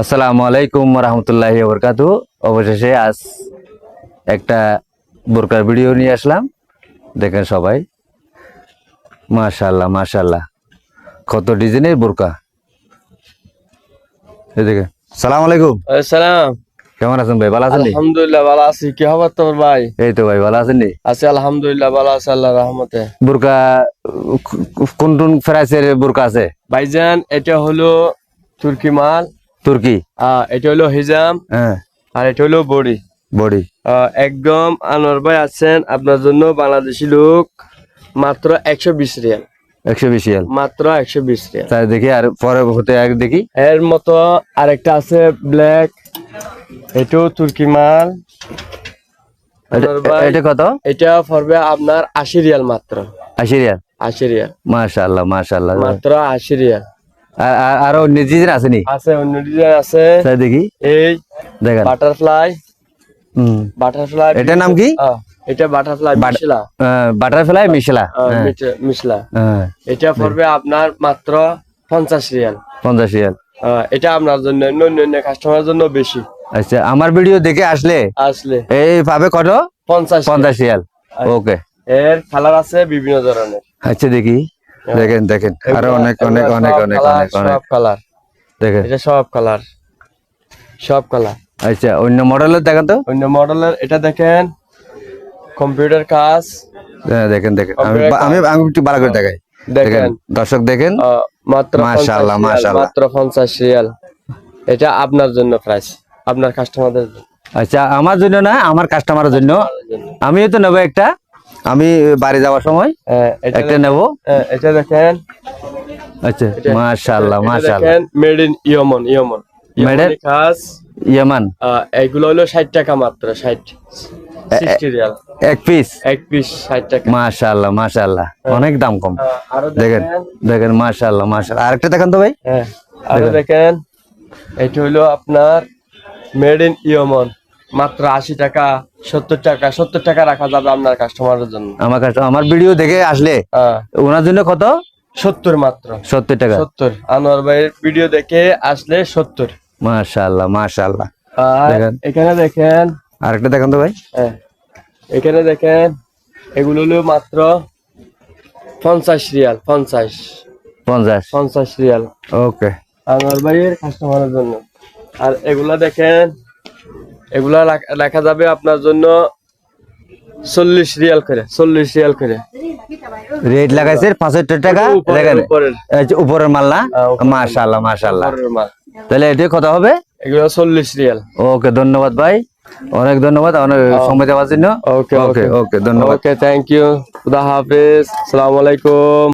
আসসালামু আলাইকুম রহমতুল্লাহি বরকাতু। অবশেষে আজ একটা বোরকার ভিডিও নিয়ে আসলাম। দেখেন সবাই, মাশাআল্লাহ মাশাআল্লাহ, কত ডিজাইনের বোরকা। এই দেখেন। সালাম আলাইকুম। সালাম। কেমন আছেন ভাই? ভালো আছেন? আলহামদুলিল্লাহ ভালো আছি। কি খবর তোর ভাই? এই তো ভাই, ভালো আছেন? আছি আলহামদুলিল্লাহ ভালো আছে আল্লাহর রহমতে। বোরকা কোন কোন প্রাইসের বোরকা আছে ভাইজান? এটা হলো তুর্কি মাল। তুর্কি? এটা হলো হিজাম। হ্যাঁ, আর এটা হলো বডি। বডি একদম আনোয়ার ভাই আছেন আপনার জন্য, বাংলাদেশি লোক, মাত্র 120 রিয়াল। 120 রিয়াল মাত্র 120 রিয়াল। তাই দেখি, আর পরে হতে এক দেখি। এর মতো আরেকটা আছে ব্ল্যাক, এটাও তুর্কি মাল। আনোয়ার ভাই, এটা কত? এটা পড়বে আপনার 80 রিয়াল মাত্র। 80 রিয়াল? 80 রিয়াল মাশাআল্লাহ মাশাআল্লাহ। মাত্র 80 রিয়াল। আরো ডিজাইন আসেনি? আছে, অন্য ডিজাইন আছে। তাই দেখি। এই দেখেন বাটারফ্লাই। বাটারফ্লাই এটার নাম কি? এটা বাটারফ্লাই মিশলা। বাটারফ্লাই মিশলা। মিশলা। এটা পড়বে আপনার মাত্র 50 রিয়াল। 50 রিয়াল। এটা আপনার জন্য, অন্য কাস্টমারের জন্য বেশি। আচ্ছা, আমার ভিডিও দেখে আসলে এই পাবে কত? 50 রিয়াল। ওকে। এর কালার আছে বিভিন্ন ধরনের। আচ্ছা দেখি। দেখেন দেখেন, আরো অনেক অনেক অনেক অনেক অনেক অনেক কালার। দেখেন, এটা সব কালার, সব কালার। আচ্ছা, অন্য মডেলের দেখেন তো। অন্য মডেলের এটা দেখেন, কম্পিউটার কাজ। দেখেন দেখেন, আমি আমি একটু ভালো করে দেখাই। দেখেন দর্শক, দেখেন মাত্র মাশাআল্লাহ মাশাআল্লাহ, মাত্র 50 রিয়াল। এটা আপনার জন্য প্রাইস, আপনার কাস্টমারদের। আচ্ছা, আমার জন্য না, আমার কাস্টমারের জন্য। আমিও তো নেবো একটা, আমি বাড়ি যাওয়ার সময় একটা নেব। এটা দেখেন। আচ্ছা, মাশাআল্লাহ মাশাআল্লাহ। দেখেন, made in Yemen. Made in কাজ, ইয়েমেন। এগুলো হলো 60 টাকা মাত্র। 60 রিয়াল এক পিস। 60 টাকা। মাশাআল্লাহ মাশাআল্লাহ, অনেক দাম কম। দেখেন দেখেন, মাশাআল্লাহ মাশাআল্লাহ। আরেকটা দেখেন তো ভাই। আরো দেখেন, এটা হলো আপনার মেড ইন ইয়েমেন, মাত্র 80 টাকা, 70 টাকা। 70 টাকা রাখা যাবে আপনার কাস্টমারের জন্য। আমার ভিডিও দেখে আসলে ওনার জন্য কত? 70 মাত্র। 70 টাকা। 70। আনোয়ার ভাইয়ের ভিডিও দেখে আসলে 70। মাশাআল্লাহ মাশাআল্লাহ। এখানে দেখেন, আরেকটা দেখেন তো ভাই। এখানে দেখেন, এগুলো হলো মাত্র 50 রিয়াল। 50 রিয়াল। ওকে। আনোয়ার ভাইয়ের কাস্টমারের জন্য। আর এগুলা দেখেন, এগুলা রাখা যাবে আপনার জন্য 40 রিয়াল করে। 40 রিয়াল করে রেট লাগাইছে 75 টাকা। দেখেন উপরের মাল না? মাশাআল্লাহ মাশাআল্লাহ। তাহলে এটা কত হবে? এগুলো 40 রিয়াল। ওকে, ধন্যবাদ ভাই, অনেক ধন্যবাদ অনেক সময় দেওয়ার জন্য। ওকে ওকে ওকে, ধন্যবাদ। ওকে, থ্যাংক ইউ। খুদা হাফেজ। আসসালামু আলাইকুম।